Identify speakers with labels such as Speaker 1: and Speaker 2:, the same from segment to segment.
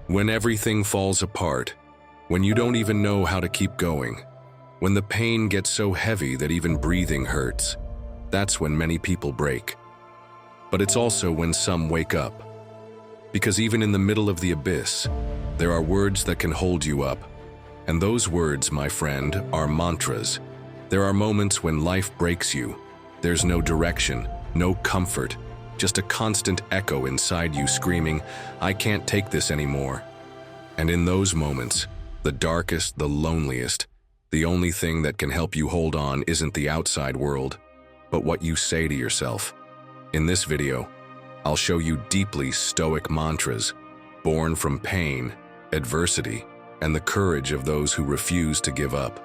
Speaker 1: When everything falls apart, when you don't even know how to keep going, when the pain gets so heavy that even breathing hurts, that's when many people break. But it's also when some wake up. Because even in the middle of the abyss, there are words that can hold you up. And those words, my friend, are mantras. There are moments when life breaks you. There's no direction, no comfort, just a constant echo inside you screaming, "I can't take this anymore." And in those moments, the darkest, the loneliest, the only thing that can help you hold on isn't the outside world, but what you say to yourself. In this video, I'll show you deeply Stoic mantras, born from pain, adversity, and the courage of those who refuse to give up.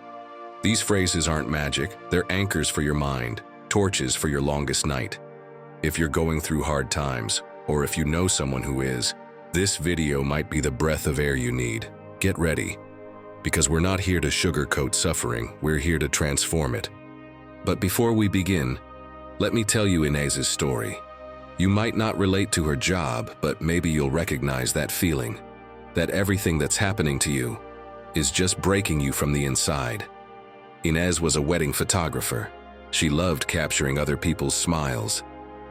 Speaker 1: These phrases aren't magic, they're anchors for your mind, torches for your longest night. If you're going through hard times, or if you know someone who is, this video might be the breath of air you need. Get ready, because we're not here to sugarcoat suffering, we're here to transform it. But before we begin, let me tell you Inez's story. You might not relate to her job, but maybe you'll recognize that feeling, that everything that's happening to you is just breaking you from the inside. Inez was a wedding photographer. She loved capturing other people's smiles,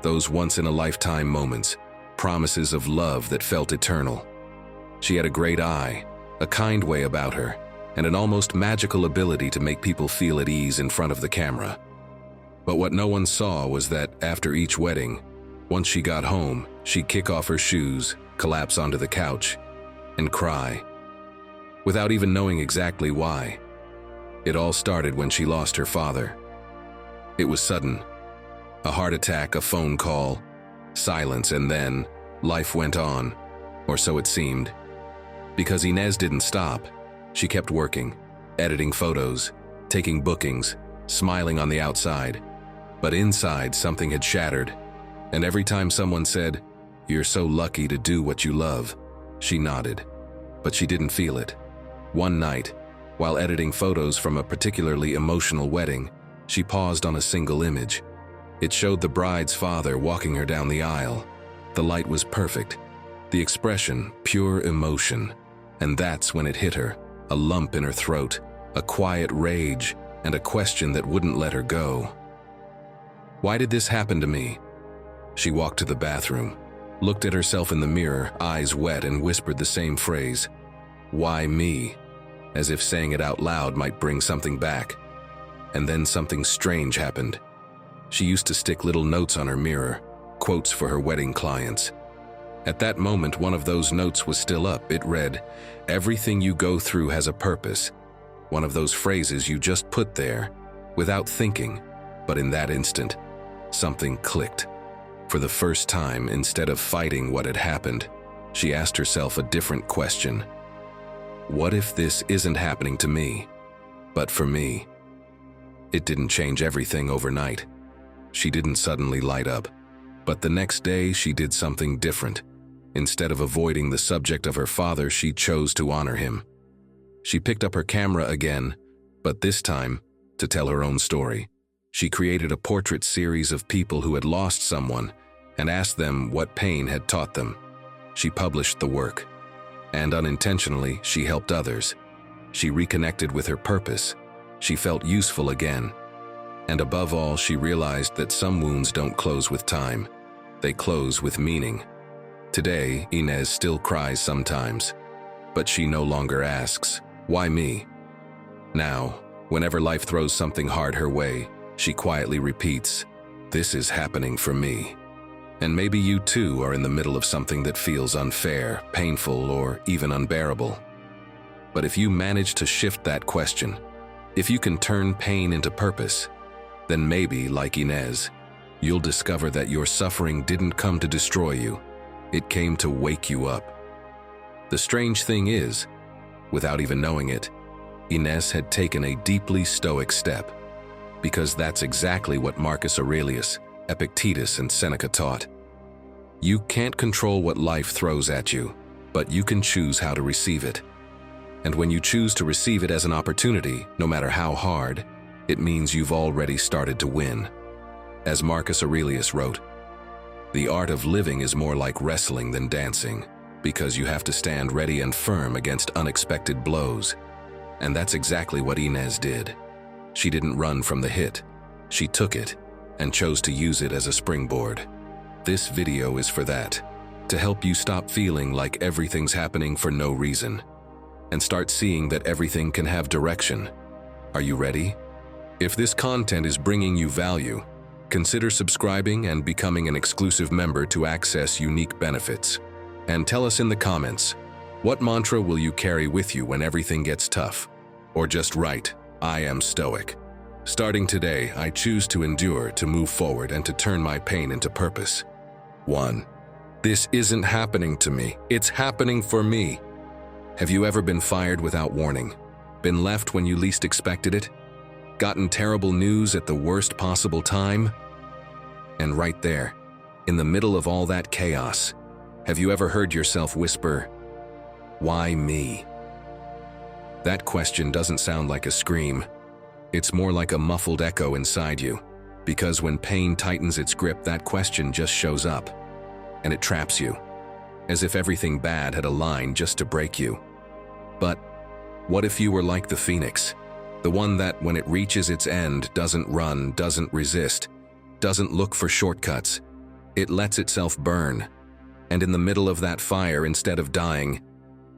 Speaker 1: those once-in-a-lifetime moments, promises of love that felt eternal. She had a great eye, a kind way about her, and an almost magical ability to make people feel at ease in front of the camera. But what no one saw was that after each wedding, once she got home, she'd kick off her shoes, collapse onto the couch, and cry, without even knowing exactly why. It all started when she lost her father. It was sudden. A heart attack, a phone call, silence, and then life went on, or so it seemed. Because Inez didn't stop, she kept working, editing photos, taking bookings, smiling on the outside. But inside, something had shattered, and every time someone said, "You're so lucky to do what you love," she nodded. But she didn't feel it. One night, while editing photos from a particularly emotional wedding, she paused on a single image. It showed the bride's father walking her down the aisle. The light was perfect, the expression pure emotion. And that's when it hit her, a lump in her throat, a quiet rage, and a question that wouldn't let her go. Why did this happen to me? She walked to the bathroom, looked at herself in the mirror, eyes wet, and whispered the same phrase, "Why me?" as if saying it out loud might bring something back. And then something strange happened. She used to stick little notes on her mirror, quotes for her wedding clients. At that moment, one of those notes was still up. It read, "Everything you go through has a purpose." One of those phrases you just put there, without thinking, but in that instant, something clicked. For the first time, instead of fighting what had happened, she asked herself a different question. What if this isn't happening to me, but for me? It didn't change everything overnight. She didn't suddenly light up. But the next day, she did something different. Instead of avoiding the subject of her father, she chose to honor him. She picked up her camera again, but this time, to tell her own story. She created a portrait series of people who had lost someone and asked them what pain had taught them. She published the work, and unintentionally, she helped others. She reconnected with her purpose. She felt useful again. And above all, she realized that some wounds don't close with time. They close with meaning. Today, Inez still cries sometimes, but she no longer asks, "Why me?" Now, whenever life throws something hard her way, she quietly repeats, "This is happening for me." And maybe you too are in the middle of something that feels unfair, painful, or even unbearable. But if you manage to shift that question, if you can turn pain into purpose, then maybe, like Inez, you'll discover that your suffering didn't come to destroy you. It came to wake you up. The strange thing is, without even knowing it, Inez had taken a deeply Stoic step, because that's exactly what Marcus Aurelius, Epictetus, and Seneca taught. You can't control what life throws at you, but you can choose how to receive it. And when you choose to receive it as an opportunity, no matter how hard, it means you've already started to win. As Marcus Aurelius wrote, "The art of living is more like wrestling than dancing. because you have to stand ready and firm against unexpected blows. And that's exactly what Inez did. She didn't run from the hit. She took it and chose to use it as a springboard. This video is for that, to help you stop feeling like everything's happening for no reason, and start seeing that everything can have direction. Are you ready? If this content is bringing you value, consider subscribing and becoming an exclusive member to access unique benefits. And tell us in the comments, what mantra will you carry with you when everything gets tough? Or just write, I am Stoic. Starting today, I choose to endure, to move forward, and to turn my pain into purpose. 1. This isn't happening to me, it's happening for me. Have you ever been fired without warning? Been left when you least expected it? Gotten terrible news at the worst possible time? And right there, in the middle of all that chaos, have you ever heard yourself whisper, why me? That question doesn't sound like a scream. It's more like a muffled echo inside you, because when pain tightens its grip, that question just shows up, and it traps you, as if everything bad had aligned just to break you. But what if you were like the phoenix, the one that, when it reaches its end, doesn't run, doesn't resist, doesn't look for shortcuts? It lets itself burn, and in the middle of that fire, instead of dying,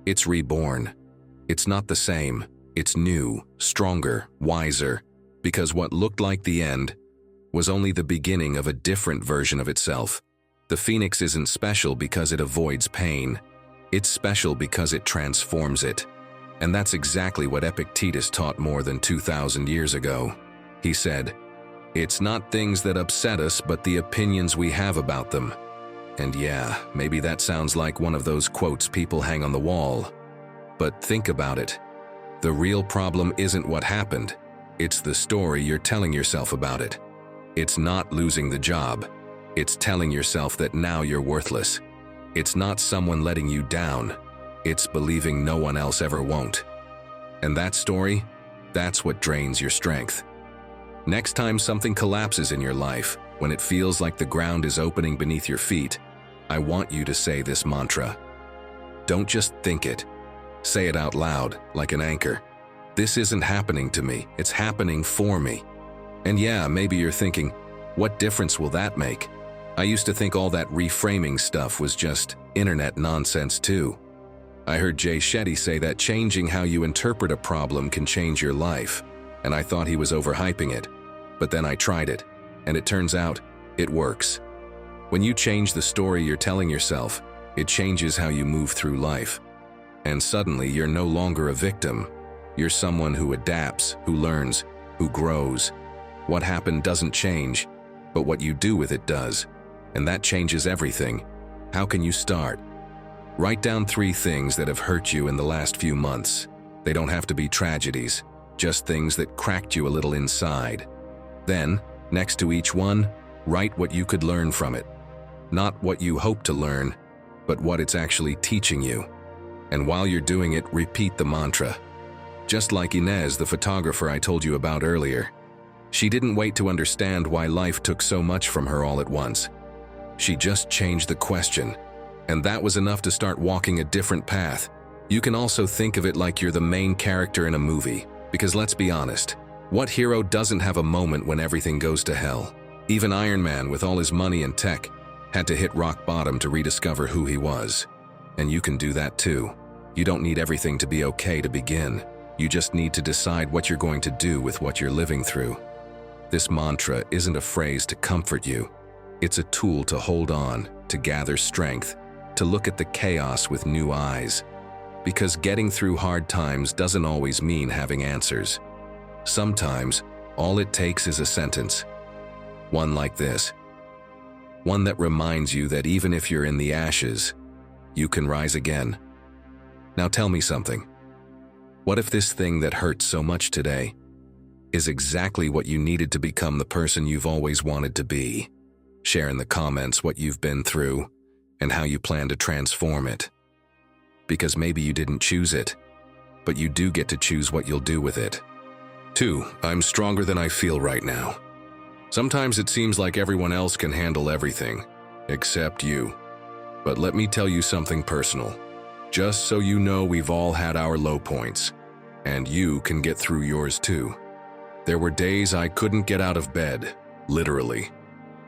Speaker 1: it's reborn. It's not the same. It's new, stronger, wiser, because what looked like the end was only the beginning of a different version of itself. The phoenix isn't special because it avoids pain. It's special because it transforms it. And that's exactly what Epictetus taught more than 2,000 years ago. He said, it's not things that upset us, but the opinions we have about them. And yeah, maybe that sounds like one of those quotes people hang on the wall. But think about it. The real problem isn't what happened. It's the story you're telling yourself about it. It's not losing the job. It's telling yourself that now you're worthless. It's not someone letting you down. It's believing no one else ever won't. And that story, that's what drains your strength. Next time something collapses in your life, when it feels like the ground is opening beneath your feet, I want you to say this mantra. Don't just think it. Say it out loud, like an anchor. This isn't happening to me, it's happening for me. And yeah, maybe you're thinking, what difference will that make? I used to think all that reframing stuff was just internet nonsense too. I heard Jay Shetty say that changing how you interpret a problem can change your life, and I thought he was overhyping it. But then I tried it, and it turns out, it works. When you change the story you're telling yourself, it changes how you move through life. And suddenly you're no longer a victim. You're someone who adapts, who learns, who grows. What happened doesn't change, but what you do with it does. And that changes everything. How can you start? Write down 3 things that have hurt you in the last few months. They don't have to be tragedies, just things that cracked you a little inside. Then, next to each one, write what you could learn from it. Not what you hope to learn, but what it's actually teaching you. And while you're doing it, repeat the mantra. Just like Inez, the photographer I told you about earlier. She didn't wait to understand why life took so much from her all at once. She just changed the question, and that was enough to start walking a different path. You can also think of it like you're the main character in a movie, because let's be honest, what hero doesn't have a moment when everything goes to hell? Even Iron Man, with all his money and tech, had to hit rock bottom to rediscover who he was. And you can do that too. You don't need everything to be okay to begin. You just need to decide what you're going to do with what you're living through. This mantra isn't a phrase to comfort you. It's a tool to hold on, to gather strength, to look at the chaos with new eyes. Because getting through hard times doesn't always mean having answers. Sometimes, all it takes is a sentence. One like this. One that reminds you that even if you're in the ashes, you can rise again. Now tell me something. What if this thing that hurts so much today is exactly what you needed to become the person you've always wanted to be? Share in the comments what you've been through and how you plan to transform it. Because maybe you didn't choose it, but you do get to choose what you'll do with it. 2. I'm stronger than I feel right now. Sometimes it seems like everyone else can handle everything, except you. But let me tell you something personal. Just so you know, we've all had our low points, and you can get through yours too. There were days I couldn't get out of bed, literally.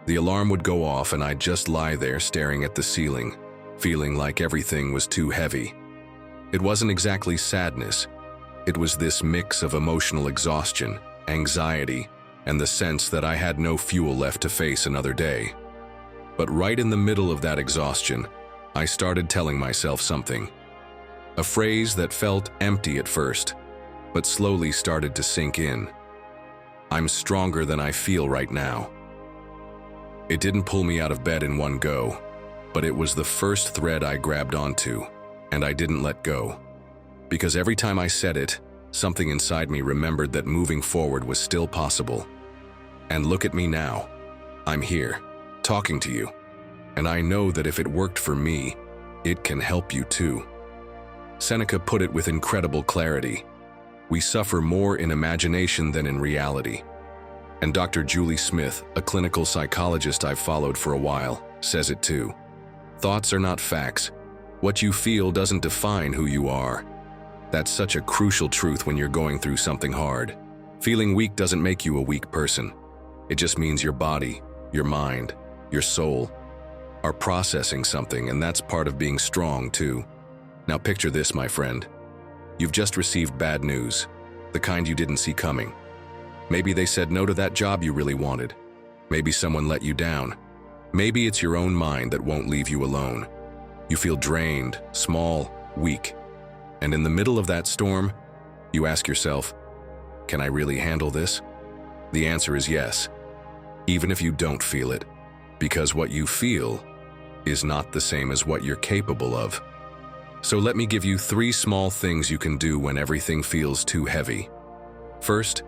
Speaker 1: The alarm would go off and I'd just lie there staring at the ceiling, feeling like everything was too heavy. It wasn't exactly sadness. It was this mix of emotional exhaustion, anxiety, and the sense that I had no fuel left to face another day. But right in the middle of that exhaustion, I started telling myself something. A phrase that felt empty at first, but slowly started to sink in. I'm stronger than I feel right now. It didn't pull me out of bed in one go, but it was the first thread I grabbed onto, and I didn't let go. Because every time I said it, something inside me remembered that moving forward was still possible. And look at me now. I'm here, talking to you. And I know that if it worked for me, it can help you too. Seneca put it with incredible clarity. We suffer more in imagination than in reality. And Dr. Julie Smith, a clinical psychologist I've followed for a while, says it too. Thoughts are not facts. What you feel doesn't define who you are. That's such a crucial truth when you're going through something hard. Feeling weak doesn't make you a weak person. It just means your body, your mind, your soul are processing something, and that's part of being strong too. Now picture this, my friend. You've just received bad news, the kind you didn't see coming. Maybe they said no to that job you really wanted. Maybe someone let you down. Maybe it's your own mind that won't leave you alone. You feel drained, small, weak. And in the middle of that storm, you ask yourself, can I really handle this? The answer is yes, even if you don't feel it, because what you feel is not the same as what you're capable of. So let me give you 3 small things you can do when everything feels too heavy. First,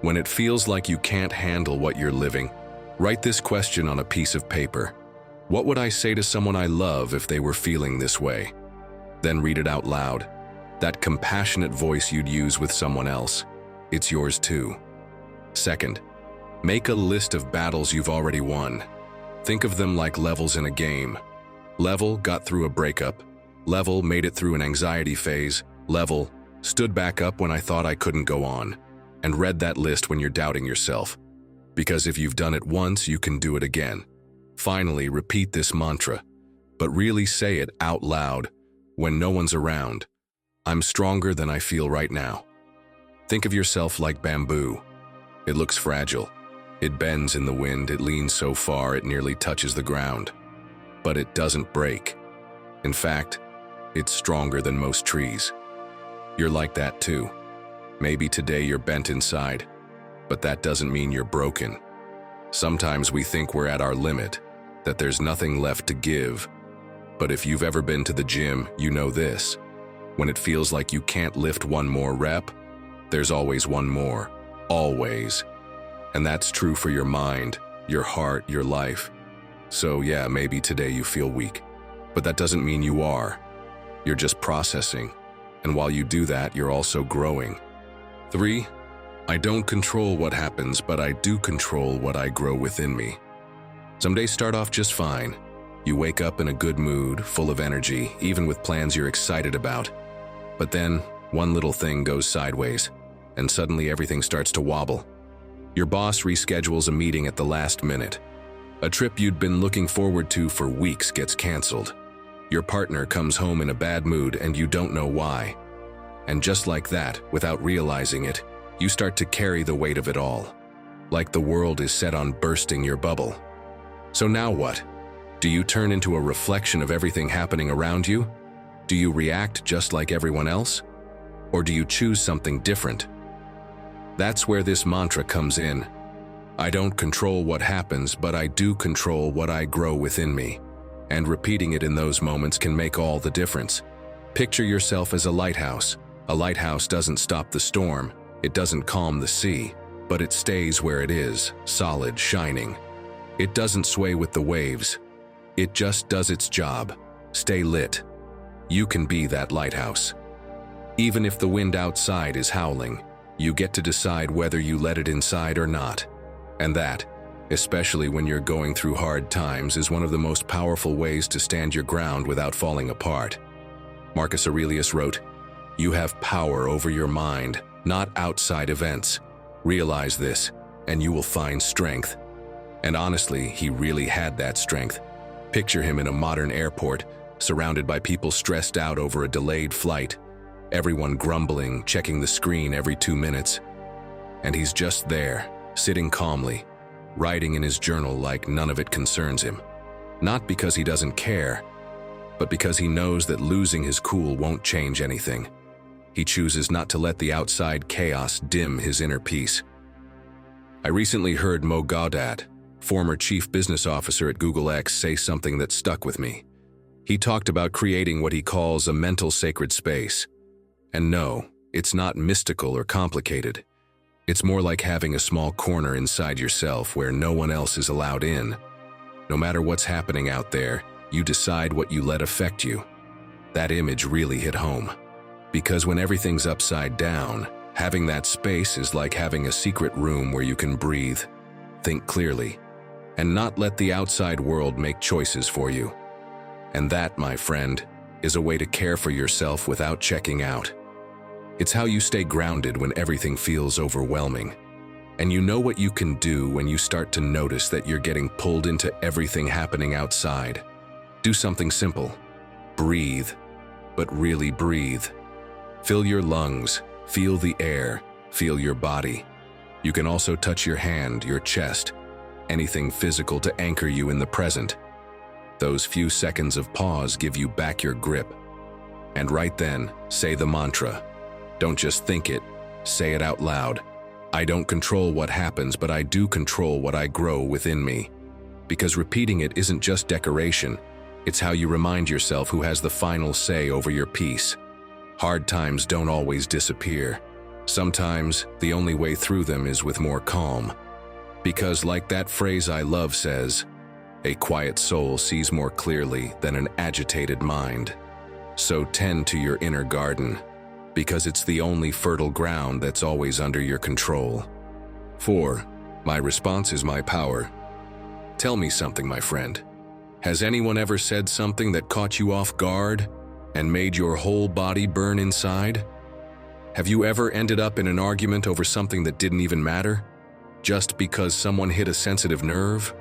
Speaker 1: when it feels like you can't handle what you're living, write this question on a piece of paper. What would I say to someone I love if they were feeling this way? Then read it out loud. That compassionate voice you'd use with someone else. It's yours too. Second, make a list of battles you've already won. Think of them like levels in a game. Level, got through a breakup. Level, made it through an anxiety phase. Level, stood back up when I thought I couldn't go on. And read that list when you're doubting yourself. Because if you've done it once, you can do it again. Finally, repeat this mantra, but really say it out loud when no one's around. I'm stronger than I feel right now. Think of yourself like bamboo. It looks fragile. It bends in the wind, it leans so far it nearly touches the ground. But it doesn't break. In fact, it's stronger than most trees. You're like that too. Maybe today you're bent inside, but that doesn't mean you're broken. Sometimes we think we're at our limit, that there's nothing left to give. But if you've ever been to the gym, you know this. When it feels like you can't lift one more rep, there's always one more. Always. And that's true for your mind, your heart, your life. So yeah, maybe today you feel weak, but that doesn't mean you are. You're just processing. And while you do that, you're also growing. 3, I don't control what happens, but I do control what I grow within me. Some days start off just fine. You wake up in a good mood, full of energy, even with plans you're excited about. But then, one little thing goes sideways, and suddenly everything starts to wobble. Your boss reschedules a meeting at the last minute. A trip you'd been looking forward to for weeks gets canceled. Your partner comes home in a bad mood and you don't know why. And just like that, without realizing it, you start to carry the weight of it all. Like the world is set on bursting your bubble. So now what? Do you turn into a reflection of everything happening around you? Do you react just like everyone else? Or do you choose something different? That's where this mantra comes in. I don't control what happens, but I do control what I grow within me. And repeating it in those moments can make all the difference. Picture yourself as a lighthouse. A lighthouse doesn't stop the storm, it doesn't calm the sea, but it stays where it is, solid, shining. It doesn't sway with the waves. It just does its job. Stay lit. You can be that lighthouse. Even if the wind outside is howling, you get to decide whether you let it inside or not. And that especially when you're going through hard times, is one of the most powerful ways to stand your ground without falling apart. Marcus Aurelius wrote, "You have power over your mind, not outside events. Realize this, and you will find strength." And honestly, he really had that strength. Picture him in a modern airport, surrounded by people stressed out over a delayed flight, everyone grumbling, checking the screen every 2 minutes. And he's just there, sitting calmly, writing in his journal like none of it concerns him. Not because he doesn't care, but because he knows that losing his cool won't change anything. He chooses not to let the outside chaos dim his inner peace. I recently heard Mo Gaudat, former chief business officer at Google X, say something that stuck with me. He talked about creating what he calls a mental sacred space. And no, it's not mystical or complicated. It's more like having a small corner inside yourself where no one else is allowed in. No matter what's happening out there, you decide what you let affect you. That image really hit home. Because when everything's upside down, having that space is like having a secret room where you can breathe, think clearly, and not let the outside world make choices for you. And that, my friend, is a way to care for yourself without checking out. It's how you stay grounded when everything feels overwhelming. And you know what you can do when you start to notice that you're getting pulled into everything happening outside. Do something simple. Breathe, but really breathe. Fill your lungs, feel the air, feel your body. You can also touch your hand, your chest, anything physical to anchor you in the present. Those few seconds of pause give you back your grip. And right then, say the mantra. Don't just think it, say it out loud. I don't control what happens, but I do control what I grow within me. Because repeating it isn't just decoration, it's how you remind yourself who has the final say over your peace. Hard times don't always disappear. Sometimes, the only way through them is with more calm. Because like that phrase I love says, a quiet soul sees more clearly than an agitated mind. So tend to your inner garden, because it's the only fertile ground that's always under your control. 4. My response is my power. Tell me something, my friend. Has anyone ever said something that caught you off guard and made your whole body burn inside? Have you ever ended up in an argument over something that didn't even matter, just because someone hit a sensitive nerve?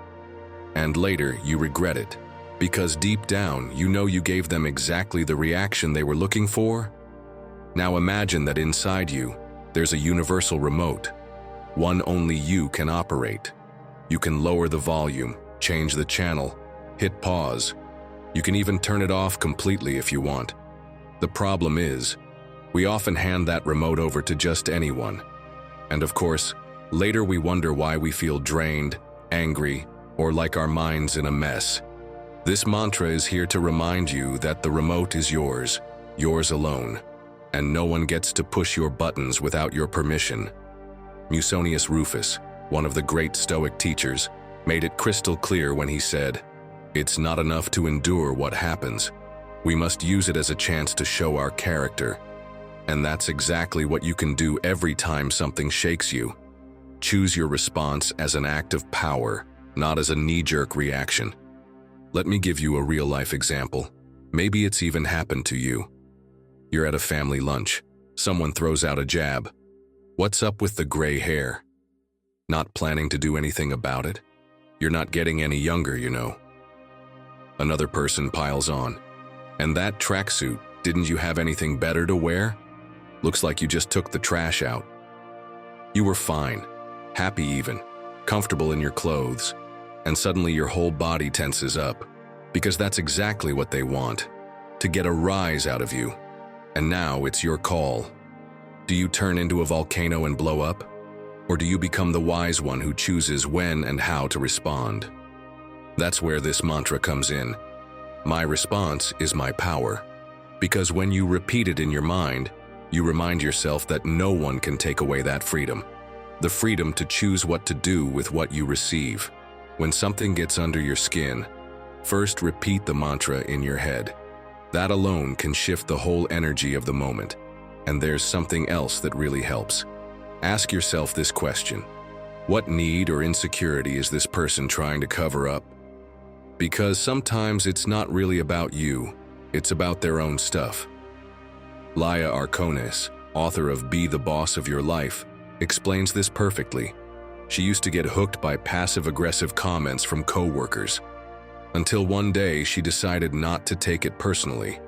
Speaker 1: And later, you regret it, because deep down, you know you gave them exactly the reaction they were looking for? Now imagine that inside you, there's a universal remote, one only you can operate. You can lower the volume, change the channel, hit pause. You can even turn it off completely if you want. The problem is, we often hand that remote over to just anyone. And of course, later we wonder why we feel drained, angry, or like our mind's in a mess. This mantra is here to remind you that the remote is yours alone. And no one gets to push your buttons without your permission. Musonius Rufus, one of the great Stoic teachers, made it crystal clear when he said, "It's not enough to endure what happens. We must use it as a chance to show our character." And that's exactly what you can do every time something shakes you. Choose your response as an act of power, not as a knee-jerk reaction. Let me give you a real-life example. Maybe it's even happened to you. You're at a family lunch. Someone throws out a jab. What's up with the gray hair? Not planning to do anything about it? You're not getting any younger, you know. Another person piles on. And that tracksuit, didn't you have anything better to wear? Looks like you just took the trash out. You were fine, happy even, comfortable in your clothes, and suddenly your whole body tenses up, because that's exactly what they want, to get a rise out of you. And now it's your call. Do you turn into a volcano and blow up? Or do you become the wise one who chooses when and how to respond? That's where this mantra comes in. My response is my power. Because when you repeat it in your mind, you remind yourself that no one can take away that freedom. The freedom to choose what to do with what you receive. When something gets under your skin, first repeat the mantra in your head. That alone can shift the whole energy of the moment. And there's something else that really helps. Ask yourself this question. What need or insecurity is this person trying to cover up? Because sometimes it's not really about you, it's about their own stuff. Laia Arconis, author of Be the Boss of Your Life, explains this perfectly. She used to get hooked by passive-aggressive comments from coworkers, until one day she decided not to take it personally.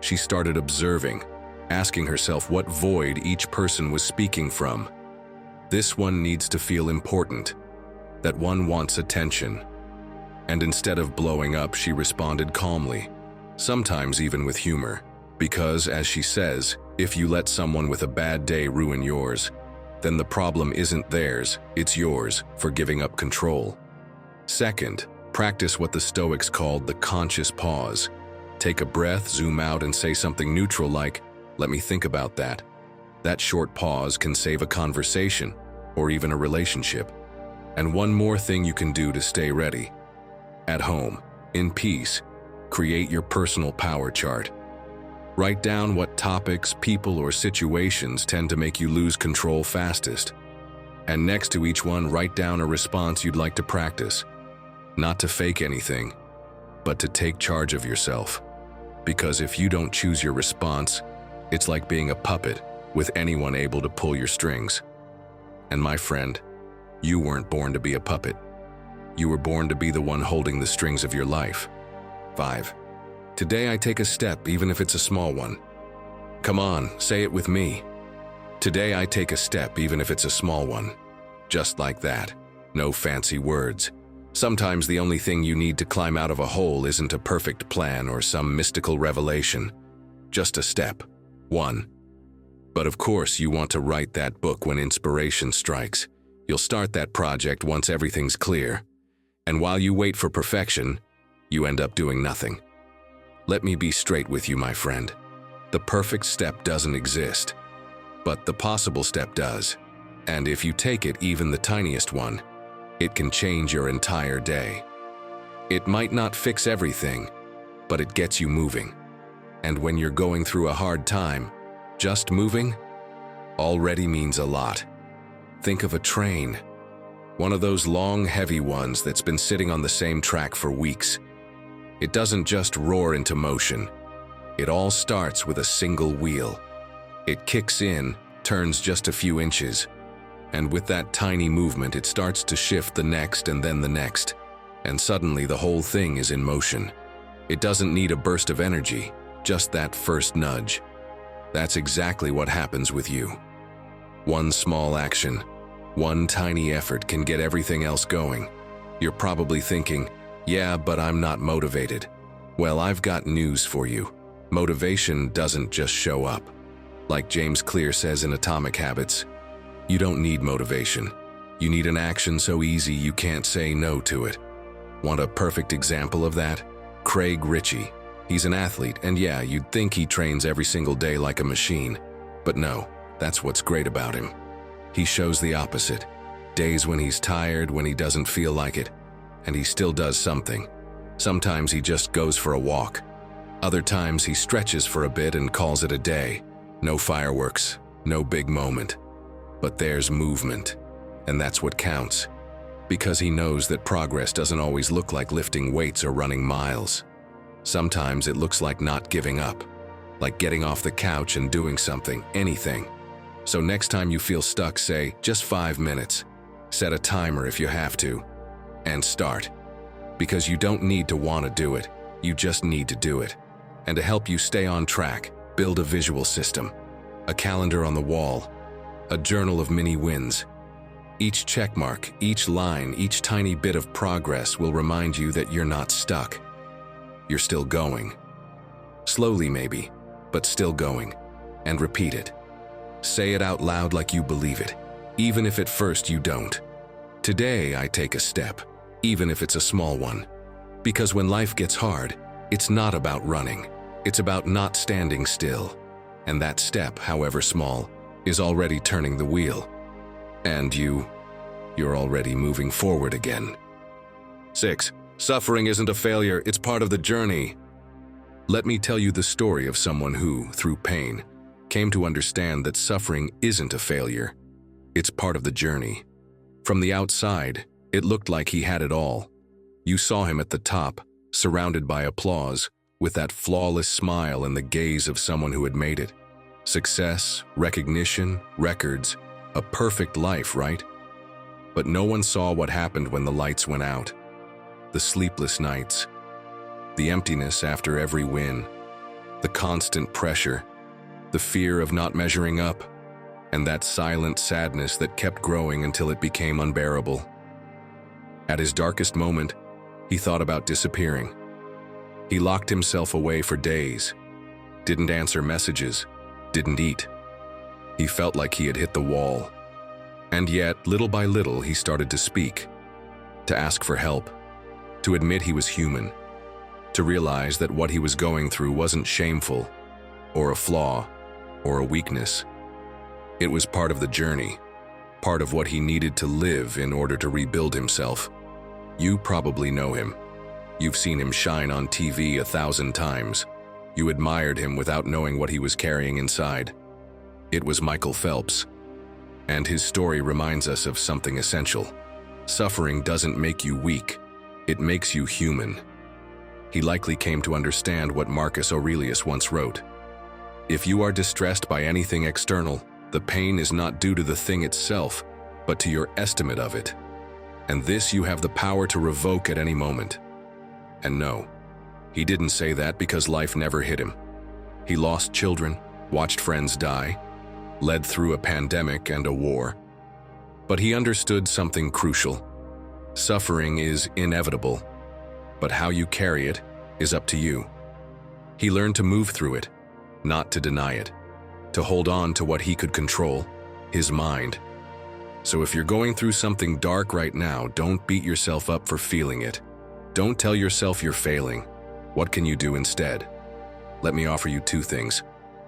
Speaker 1: She started observing, asking herself what void each person was speaking from. This one needs to feel important. That one wants attention. And instead of blowing up, she responded calmly, sometimes even with humor. Because, as she says, if you let someone with a bad day ruin yours, then the problem isn't theirs, it's yours for giving up control. Second, practice what the Stoics called the conscious pause. Take a breath, zoom out, and say something neutral like, "Let me think about that." That short pause can save a conversation or even a relationship. And one more thing you can do to stay ready. At home, in peace, create your personal power chart. Write down what topics, people, or situations tend to make you lose control fastest. And next to each one, write down a response you'd like to practice. Not to fake anything, but to take charge of yourself. Because if you don't choose your response, it's like being a puppet with anyone able to pull your strings. And my friend, you weren't born to be a puppet. You were born to be the one holding the strings of your life. 5. Today I take a step, even if it's a small one. Come on, say it with me. Today I take a step, even if it's a small one. Just like that. No fancy words. Sometimes the only thing you need to climb out of a hole isn't a perfect plan or some mystical revelation. Just a step. 1. But of course you want to write that book when inspiration strikes. You'll start that project once everything's clear. And while you wait for perfection, you end up doing nothing. Let me be straight with you, my friend. The perfect step doesn't exist, but the possible step does. And if you take it, even the tiniest one, it can change your entire day. It might not fix everything, but it gets you moving. And when you're going through a hard time, just moving already means a lot. Think of a train, one of those long, heavy ones that's been sitting on the same track for weeks. It doesn't just roar into motion. It all starts with a single wheel. It kicks in, turns just a few inches, and with that tiny movement it starts to shift the next and then the next, and suddenly the whole thing is in motion. It doesn't need a burst of energy, just that first nudge. That's exactly what happens with you. One small action, one tiny effort can get everything else going. You're probably thinking, "Yeah, but I'm not motivated." Well, I've got news for you. Motivation doesn't just show up. Like James Clear says in Atomic Habits, you don't need motivation. You need an action so easy you can't say no to it. Want a perfect example of that? Craig Ritchie. He's an athlete, and yeah, you'd think he trains every single day like a machine. But no, that's what's great about him. He shows the opposite. Days when he's tired, when he doesn't feel like it, and he still does something. Sometimes he just goes for a walk. Other times he stretches for a bit and calls it a day. No fireworks, no big moment. But there's movement, and that's what counts. Because he knows that progress doesn't always look like lifting weights or running miles. Sometimes it looks like not giving up, like getting off the couch and doing something, anything. So next time you feel stuck, say, just 5 minutes. Set a timer if you have to. And start. Because you don't need to want to do it, you just need to do it. And to help you stay on track, build a visual system, a calendar on the wall, a journal of mini wins. Each checkmark, each line, each tiny bit of progress will remind you that you're not stuck. You're still going. Slowly maybe, but still going. And repeat it. Say it out loud like you believe it, even if at first you don't. Today I take a step, even if it's a small one. Because when life gets hard, it's not about running. It's about not standing still. And that step, however small, is already turning the wheel. And you're already moving forward again. 6. Suffering isn't a failure, it's part of the journey. Let me tell you the story of someone who, through pain, came to understand that suffering isn't a failure. It's part of the journey. From the outside, it looked like he had it all. You saw him at the top, surrounded by applause, with that flawless smile and the gaze of someone who had made it. Success, recognition, records, a perfect life, right? But no one saw what happened when the lights went out. The sleepless nights, the emptiness after every win, the constant pressure, the fear of not measuring up, and that silent sadness that kept growing until it became unbearable. At his darkest moment, he thought about disappearing. He locked himself away for days, didn't answer messages, didn't eat. He felt like he had hit the wall. And yet, little by little, he started to speak, to ask for help, to admit he was human, to realize that what he was going through wasn't shameful, or a flaw, or a weakness. It was part of the journey, part of what he needed to live in order to rebuild himself. You probably know him. You've seen him shine on TV 1,000 times. You admired him without knowing what he was carrying inside. It was Michael Phelps. And his story reminds us of something essential. Suffering doesn't make you weak, it makes you human. He likely came to understand what Marcus Aurelius once wrote. If you are distressed by anything external, the pain is not due to the thing itself, but to your estimate of it. And this you have the power to revoke at any moment. And no, he didn't say that because life never hit him. He lost children, watched friends die, led through a pandemic and a war. But he understood something crucial. Suffering is inevitable, but how you carry it is up to you. He learned to move through it, not to deny it, to hold on to what he could control, his mind. So if you're going through something dark right now, don't beat yourself up for feeling it. Don't tell yourself you're failing. What can you do instead? Let me offer you 2 things.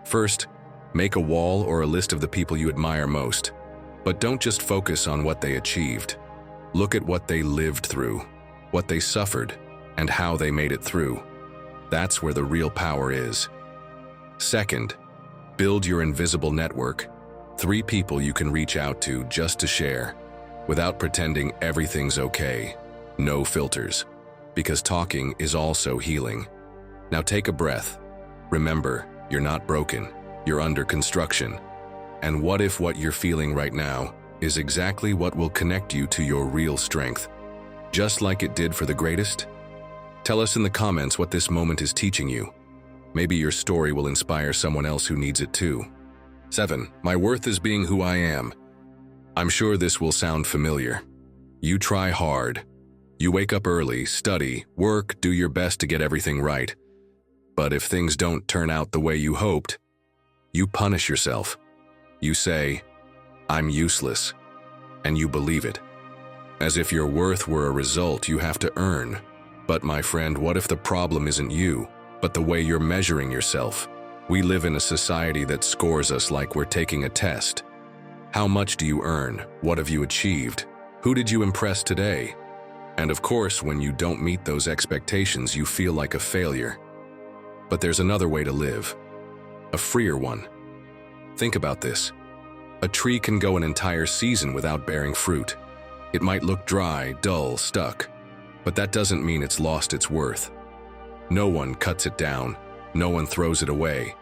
Speaker 1: First, make a wall or a list of the people you admire most. But don't just focus on what they achieved. Look at what they lived through, what they suffered, and how they made it through. That's where the real power is. Second, build your invisible network. 3 people you can reach out to just to share, without pretending everything's okay. No filters. Because talking is also healing. Now take a breath. Remember, you're not broken. You're under construction. And what if what you're feeling right now is exactly what will connect you to your real strength? Just like it did for the greatest? Tell us in the comments what this moment is teaching you. Maybe your story will inspire someone else who needs it too. 7. My worth is being who I am. I'm sure this will sound familiar. You try hard. You wake up early, study, work, do your best to get everything right. But if things don't turn out the way you hoped, you punish yourself. You say, I'm useless, and you believe it. As if your worth were a result you have to earn. But my friend, what if the problem isn't you, but the way you're measuring yourself? We live in a society that scores us like we're taking a test. How much do you earn? What have you achieved? Who did you impress today? And of course, when you don't meet those expectations, you feel like a failure. But there's another way to live, a freer one. Think about this. A tree can go an entire season without bearing fruit. It might look dry, dull, stuck, but that doesn't mean it's lost its worth. No one cuts it down, no one throws it away.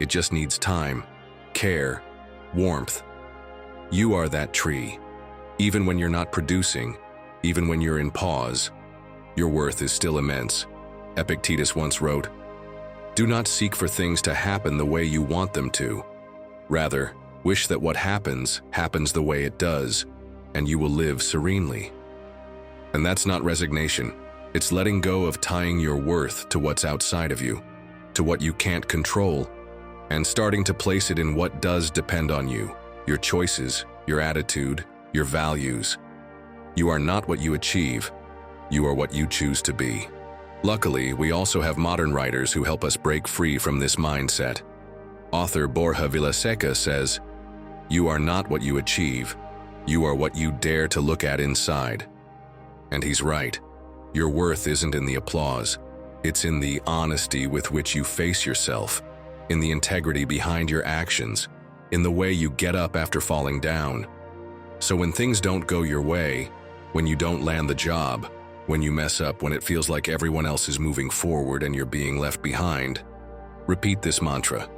Speaker 1: It just needs time, care, warmth. You are that tree. Even when you're not producing, even when you're in pause, your worth is still immense. Epictetus once wrote, "Do not seek for things to happen the way you want them to. Rather, wish that what happens the way it does, and you will live serenely." And that's not resignation. It's letting go of tying your worth to what's outside of you, to what you can't control, and starting to place it in what does depend on you, your choices, your attitude, your values. You are not what you achieve, you are what you choose to be. Luckily, we also have modern writers who help us break free from this mindset. Author Borja Vilaseca says, "You are not what you achieve, you are what you dare to look at inside." And he's right. Your worth isn't in the applause, it's in the honesty with which you face yourself, in the integrity behind your actions, in the way you get up after falling down. So when things don't go your way, when you don't land the job, when you mess up, when it feels like everyone else is moving forward and you're being left behind, repeat this mantra: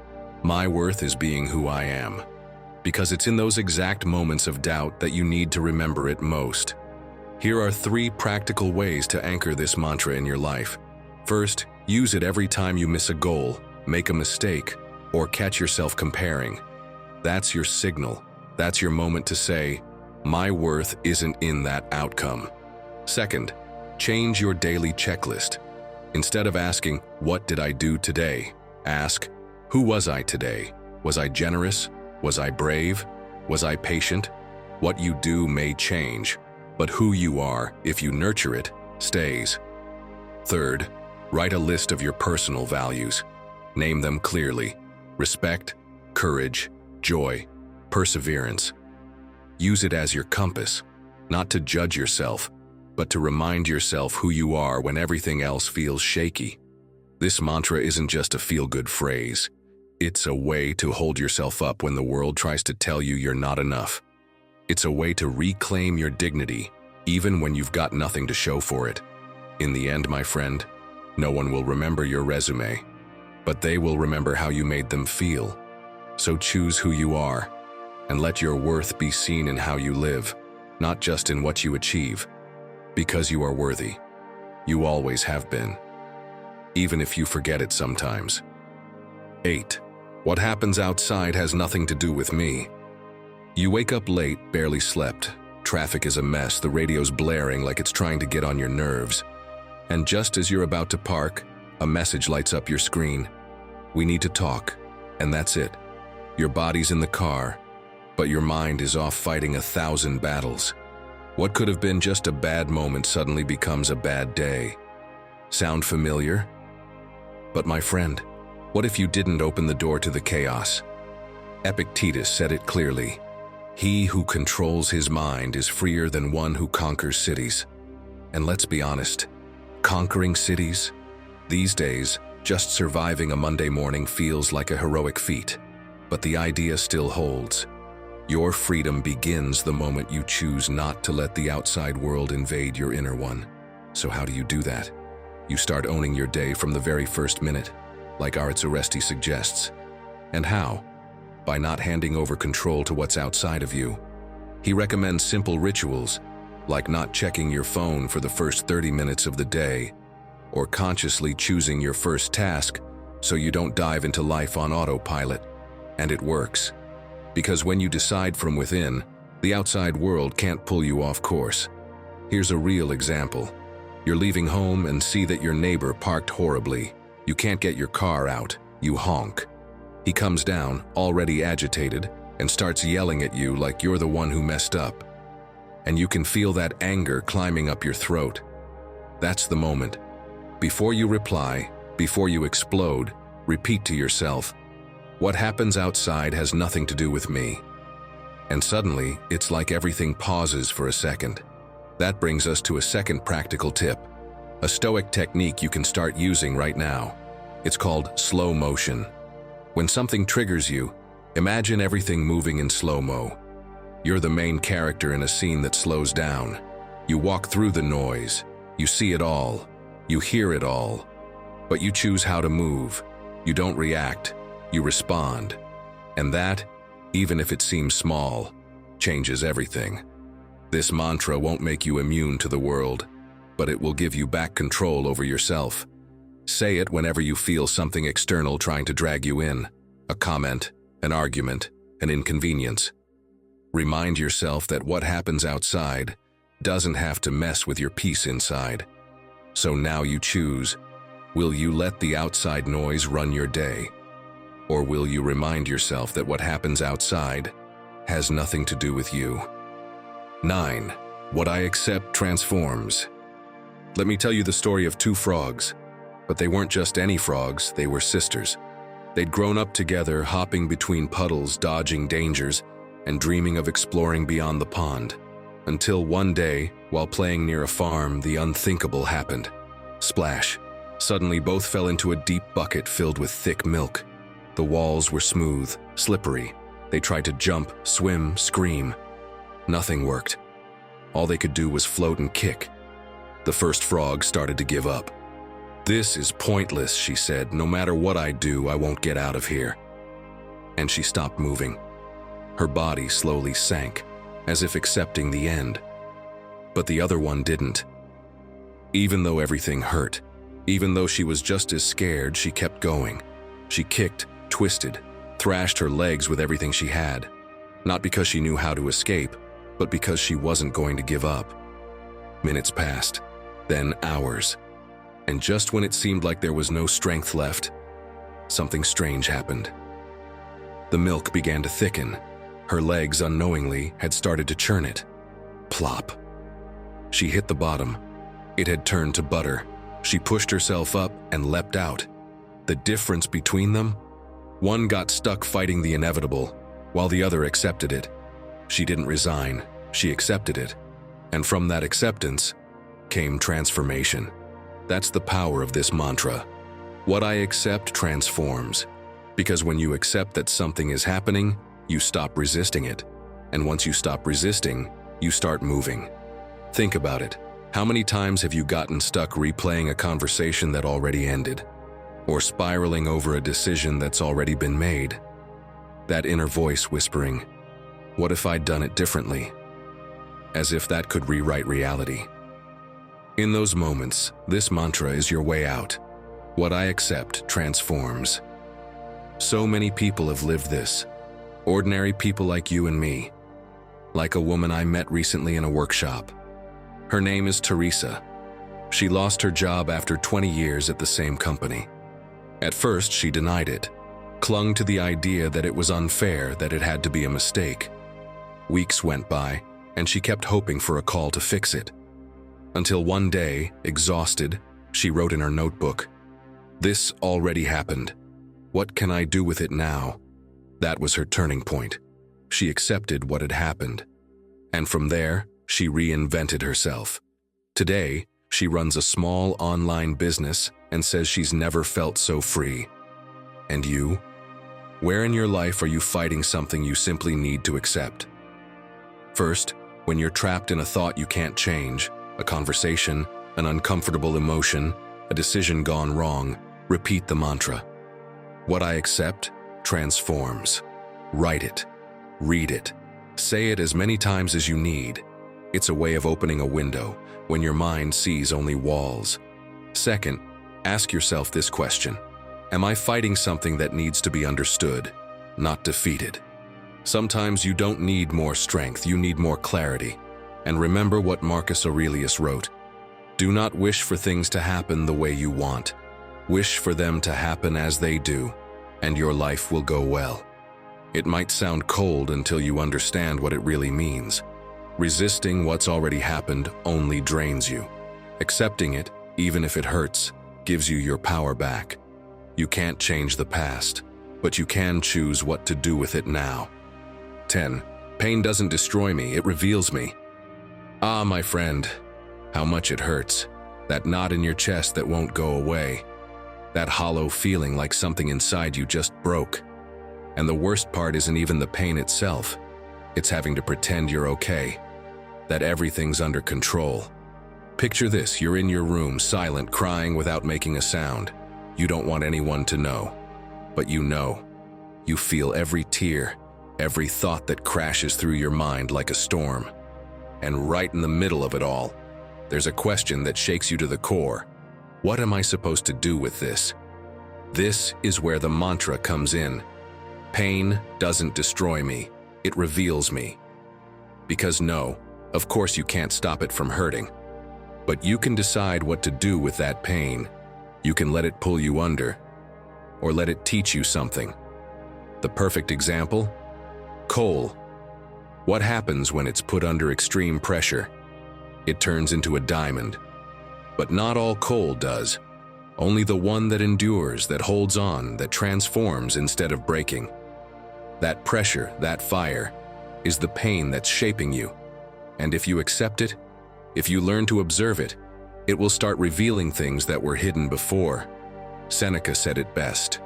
Speaker 1: my worth is being who I am. Because it's in those exact moments of doubt that you need to remember it most. Here are 3 practical ways to anchor this mantra in your life. First, use it every time you miss a goal, make a mistake, or catch yourself comparing. That's your signal. That's your moment to say, my worth isn't in that outcome. Second, change your daily checklist. Instead of asking, what did I do today? Ask, who was I today? Was I generous? Was I brave? Was I patient? What you do may change, but who you are, if you nurture it, stays. Third, write a list of your personal values. Name them clearly: respect, courage, joy, perseverance. Use it as your compass, not to judge yourself, but to remind yourself who you are when everything else feels shaky. This mantra isn't just a feel-good phrase. It's a way to hold yourself up when the world tries to tell you you're not enough. It's a way to reclaim your dignity, even when you've got nothing to show for it. In the end, my friend, no one will remember your resume, but they will remember how you made them feel. So choose who you are, and let your worth be seen in how you live, not just in what you achieve. Because you are worthy. You always have been. Even if you forget it sometimes. 8. What happens outside has nothing to do with me. You wake up late, barely slept. Traffic is a mess, the radio's blaring like it's trying to get on your nerves. And just as you're about to park, a message lights up your screen. We need to talk. And that's it. Your body's in the car, but your mind is off fighting 1,000 battles. What could have been just a bad moment suddenly becomes a bad day. Sound familiar? But my friend, what if you didn't open the door to the chaos? Epictetus said it clearly. He who controls his mind is freer than one who conquers cities. And let's be honest, conquering cities? These days, just surviving a Monday morning feels like a heroic feat. But the idea still holds. Your freedom begins the moment you choose not to let the outside world invade your inner one. So how do you do that? You start owning your day from the very first minute, like Marcus Aurelius suggests. And how? By not handing over control to what's outside of you. He recommends simple rituals, like not checking your phone for the first 30 minutes of the day, or consciously choosing your first task so you don't dive into life on autopilot. And it works. Because when you decide from within, the outside world can't pull you off course. Here's a real example. You're leaving home and see that your neighbor parked horribly. You can't get your car out. You honk. He comes down, already agitated, and starts yelling at you like you're the one who messed up. And you can feel that anger climbing up your throat. That's the moment. Before you reply, before you explode, repeat to yourself, what happens outside has nothing to do with me. And suddenly, it's like everything pauses for a second. That brings us to a second practical tip, a Stoic technique you can start using right now. It's called slow motion. When something triggers you, imagine everything moving in slow-mo. You're the main character in a scene that slows down. You walk through the noise. You see it all. You hear it all. But you choose how to move. You don't react. You respond. And that, even if it seems small, changes everything. This mantra won't make you immune to the world, but it will give you back control over yourself. Say it whenever you feel something external trying to drag you in, a comment, an argument, an inconvenience. Remind yourself that what happens outside doesn't have to mess with your peace inside. So now you choose, will you let the outside noise run your day? Or will you remind yourself that what happens outside has nothing to do with you? 9. What I accept transforms. Let me tell you the story of 2 frogs. But they weren't just any frogs, they were sisters. They'd grown up together, hopping between puddles, dodging dangers, and dreaming of exploring beyond the pond. Until one day, while playing near a farm, the unthinkable happened. Splash! Suddenly both fell into a deep bucket filled with thick milk. The walls were smooth, slippery. They tried to jump, swim, scream. Nothing worked. All they could do was float and kick. The first frog started to give up. "This is pointless," she said. "No matter what I do, I won't get out of here." And she stopped moving. Her body slowly sank, as if accepting the end. But the other one didn't. Even though everything hurt, even though she was just as scared, she kept going. She kicked, twisted, thrashed her legs with everything she had. Not because she knew how to escape, but because she wasn't going to give up. Minutes passed, then hours. And just when it seemed like there was no strength left, something strange happened. The milk began to thicken. Her legs, unknowingly, had started to churn it. Plop. She hit the bottom. It had turned to butter. She pushed herself up and leapt out. The difference between them? One got stuck fighting the inevitable, while the other accepted it. She didn't resign. She accepted it. And from that acceptance came transformation. That's the power of this mantra. What I accept transforms. Because when you accept that something is happening, you stop resisting it. And once you stop resisting, you start moving. Think about it. How many times have you gotten stuck replaying a conversation that already ended? Or spiraling over a decision that's already been made? That inner voice whispering, "What if I'd done it differently?" As if that could rewrite reality. In those moments, this mantra is your way out. What I accept transforms. So many people have lived this. Ordinary people like you and me. Like a woman I met recently in a workshop. Her name is Teresa. She lost her job after 20 years at the same company. At first, she denied it, clung to the idea that it was unfair, that it had to be a mistake. Weeks went by, and she kept hoping for a call to fix it. Until one day, exhausted, she wrote in her notebook, "This already happened. What can I do with it now?" That was her turning point. She accepted what had happened. And from there, she reinvented herself. Today, she runs a small online business and says she's never felt so free. And you? Where in your life are you fighting something you simply need to accept? First, when you're trapped in a thought you can't change, a conversation, an uncomfortable emotion, a decision gone wrong, repeat the mantra. What I accept transforms. Write it. Read it. Say it as many times as you need. It's a way of opening a window when your mind sees only walls. Second, ask yourself this question. Am I fighting something that needs to be understood, not defeated? Sometimes you don't need more strength, you need more clarity. And remember what Marcus Aurelius wrote. Do not wish for things to happen the way you want. Wish for them to happen as they do, and your life will go well. It might sound cold until you understand what it really means. Resisting what's already happened only drains you. Accepting it, even if it hurts, gives you your power back. You can't change the past, but you can choose what to do with it now. 10. Pain doesn't destroy me, it reveals me. Ah, my friend, how much it hurts. That knot in your chest that won't go away. That hollow feeling like something inside you just broke. And the worst part isn't even the pain itself. It's having to pretend you're okay. That everything's under control. Picture this, you're in your room, silent, crying without making a sound. You don't want anyone to know. But you know. You feel every tear, every thought that crashes through your mind like a storm. And right in the middle of it all, there's a question that shakes you to the core. What am I supposed to do with this? This is where the mantra comes in. Pain doesn't destroy me, it reveals me. Because no, of course you can't stop it from hurting. But you can decide what to do with that pain. You can let it pull you under, or let it teach you something. The perfect example? Coal. What happens when it's put under extreme pressure? It turns into a diamond. But not all coal does. Only the one that endures, that holds on, that transforms instead of breaking. That pressure, that fire, is the pain that's shaping you. And if you accept it, if you learn to observe it, it will start revealing things that were hidden before. Seneca said it best.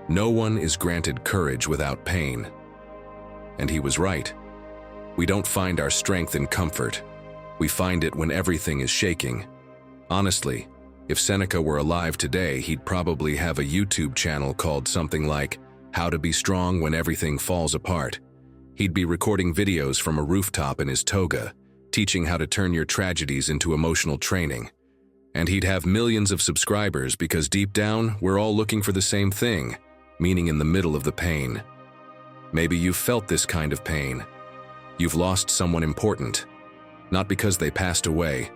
Speaker 1: No one is granted courage without pain. And he was right. We don't find our strength in comfort. We find it when everything is shaking. Honestly, if Seneca were alive today, he'd probably have a YouTube channel called something like How to Be Strong When Everything Falls Apart. He'd be recording videos from a rooftop in his toga, teaching how to turn your tragedies into emotional training. And he'd have millions of subscribers because deep down, we're all looking for the same thing, meaning in the middle of the pain. Maybe you've felt this kind of pain. You've lost someone important, not because they passed away,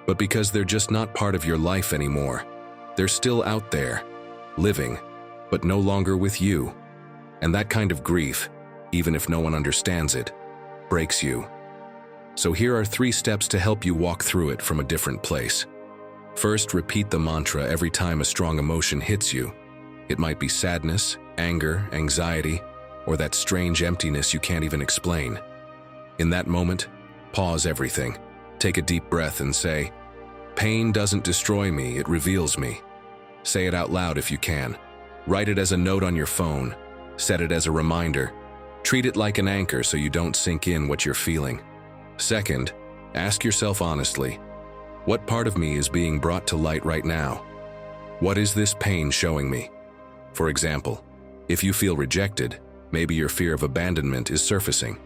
Speaker 1: but because they're just not part of your life anymore. They're still out there, living, but no longer with you. And that kind of grief, even if no one understands it, breaks you. So here are 3 steps to help you walk through it from a different place. First, repeat the mantra every time a strong emotion hits you. It might be sadness, anger, anxiety, or that strange emptiness you can't even explain. In that moment, pause everything. Take a deep breath and say, "Pain doesn't destroy me, it reveals me." Say it out loud if you can. Write it as a note on your phone. Set it as a reminder. Treat it like an anchor so you don't sink in what you're feeling. Second, ask yourself honestly, what part of me is being brought to light right now? What is this pain showing me? For example, if you feel rejected, maybe your fear of abandonment is surfacing.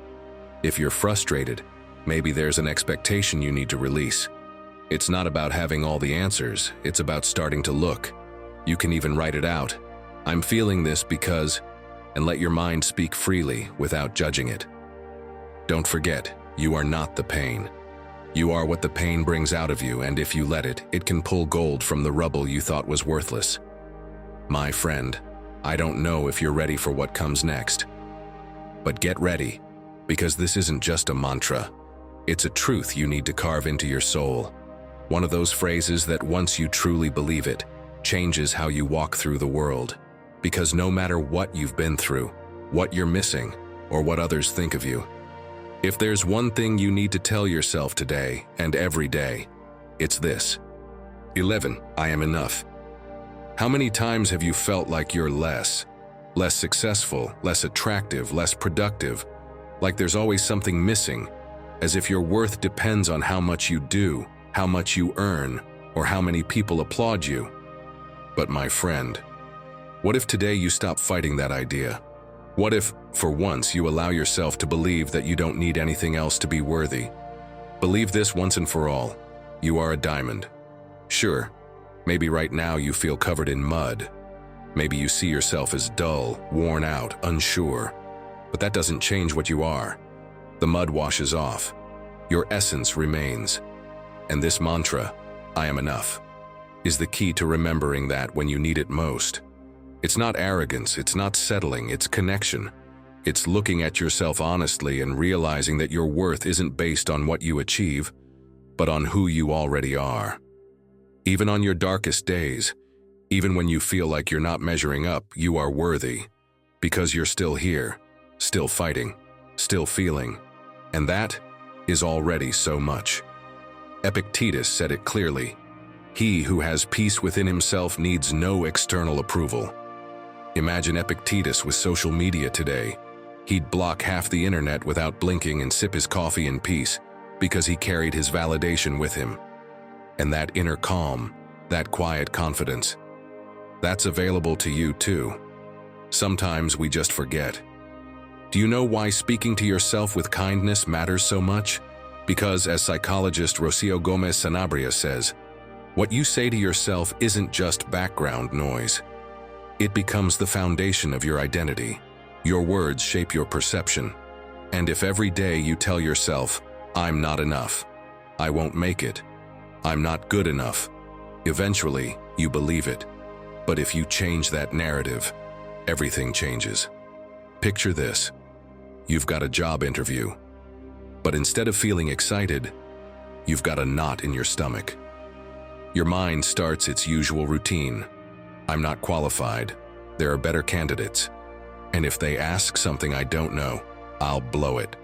Speaker 1: If you're frustrated, maybe there's an expectation you need to release. It's not about having all the answers, it's about starting to look. You can even write it out. I'm feeling this because, and let your mind speak freely without judging it. Don't forget, you are not the pain. You are what the pain brings out of you, and if you let it, it can pull gold from the rubble you thought was worthless. My friend, I don't know if you're ready for what comes next. But get ready, because this isn't just a mantra. It's a truth you need to carve into your soul. One of those phrases that once you truly believe it, changes how you walk through the world. Because no matter what you've been through, what you're missing, or what others think of you, if there's one thing you need to tell yourself today and every day, it's this. 11. I am enough. How many times have you felt like you're less successful, less attractive, less productive, like there's always something missing, as if your worth depends on how much you do, how much you earn, or how many people applaud you? But my friend, what if today you stop fighting that idea? What if, for once, you allow yourself to believe that you don't need anything else to be worthy? Believe this once and for all. You are a diamond. Sure, maybe right now you feel covered in mud. Maybe you see yourself as dull, worn out, unsure. But that doesn't change what you are. The mud washes off. Your essence remains. And this mantra, I am enough, is the key to remembering that when you need it most. It's not arrogance, it's not settling, it's connection. It's looking at yourself honestly and realizing that your worth isn't based on what you achieve, but on who you already are. Even on your darkest days, even when you feel like you're not measuring up, you are worthy, because you're still here, still fighting, still feeling, and that is already so much. Epictetus said it clearly. He who has peace within himself needs no external approval. Imagine Epictetus with social media today. He'd block half the internet without blinking and sip his coffee in peace because he carried his validation with him. And that inner calm, that quiet confidence, that's available to you too. Sometimes we just forget. Do you know why speaking to yourself with kindness matters so much? Because, as psychologist Rocio Gomez Sanabria says, what you say to yourself isn't just background noise. It becomes the foundation of your identity. Your words shape your perception. And if every day you tell yourself, I'm not enough, I won't make it, I'm not good enough, eventually you believe it. But if you change that narrative, everything changes. Picture this. You've got a job interview, but instead of feeling excited, you've got a knot in your stomach. Your mind starts its usual routine. I'm not qualified. There are better candidates. And if they ask something I don't know, I'll blow it.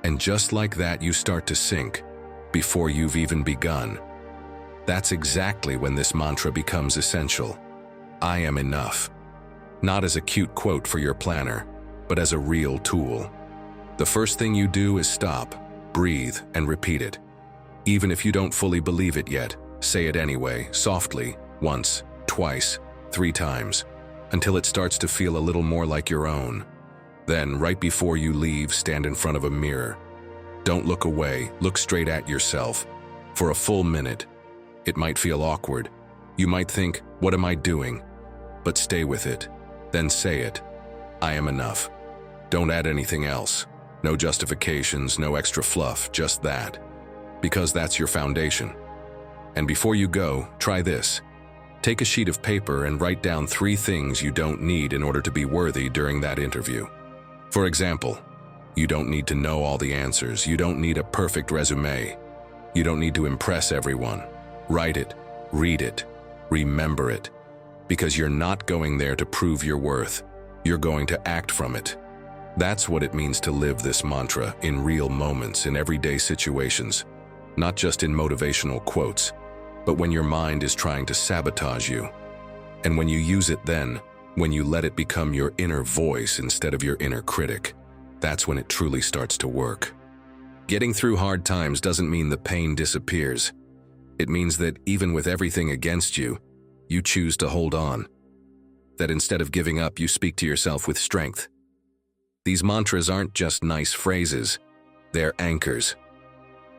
Speaker 1: And just like that, you start to sink before you've even begun. That's exactly when this mantra becomes essential. I am enough. Not as a cute quote for your planner, but as a real tool. The first thing you do is stop, breathe, and repeat it. Even if you don't fully believe it yet, say it anyway, softly, once, twice, 3 times, until it starts to feel a little more like your own. Then, right before you leave, stand in front of a mirror. Don't look away, look straight at yourself. For a full minute. It might feel awkward. You might think, what am I doing? But stay with it. Then say it. I am enough. Don't add anything else. No justifications, no extra fluff, just that. Because that's your foundation. And before you go, try this. Take a sheet of paper and write down 3 things you don't need in order to be worthy during that interview. For example, you don't need to know all the answers. You don't need a perfect resume. You don't need to impress everyone. Write it, read it, remember it. Because you're not going there to prove your worth. You're going to act from it. That's what it means to live this mantra in real moments, in everyday situations. Not just in motivational quotes, but when your mind is trying to sabotage you. And when you use it then, when you let it become your inner voice instead of your inner critic, that's when it truly starts to work. Getting through hard times doesn't mean the pain disappears. It means that even with everything against you, you choose to hold on. That instead of giving up, you speak to yourself with strength. These mantras aren't just nice phrases, they're anchors.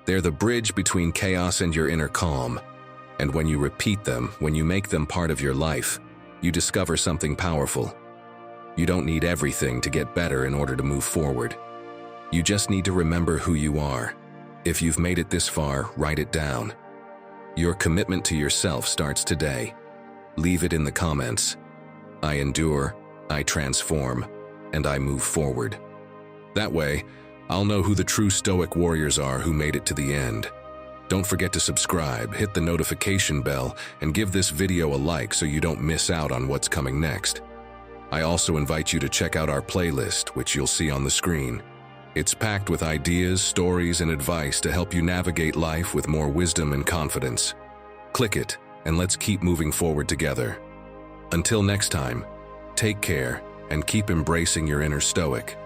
Speaker 1: They're the bridge between chaos and your inner calm. And when you repeat them, when you make them part of your life, you discover something powerful. You don't need everything to get better in order to move forward. You just need to remember who you are. If you've made it this far, write it down. Your commitment to yourself starts today. Leave it in the comments. I endure, I transform, and I move forward. That way, I'll know who the true Stoic warriors are who made it to the end. Don't forget to subscribe, hit the notification bell, and give this video a like so you don't miss out on what's coming next. I also invite you to check out our playlist, which you'll see on the screen. It's packed with ideas, stories, and advice to help you navigate life with more wisdom and confidence. Click it, and let's keep moving forward together. Until next time, take care and keep embracing your inner Stoic.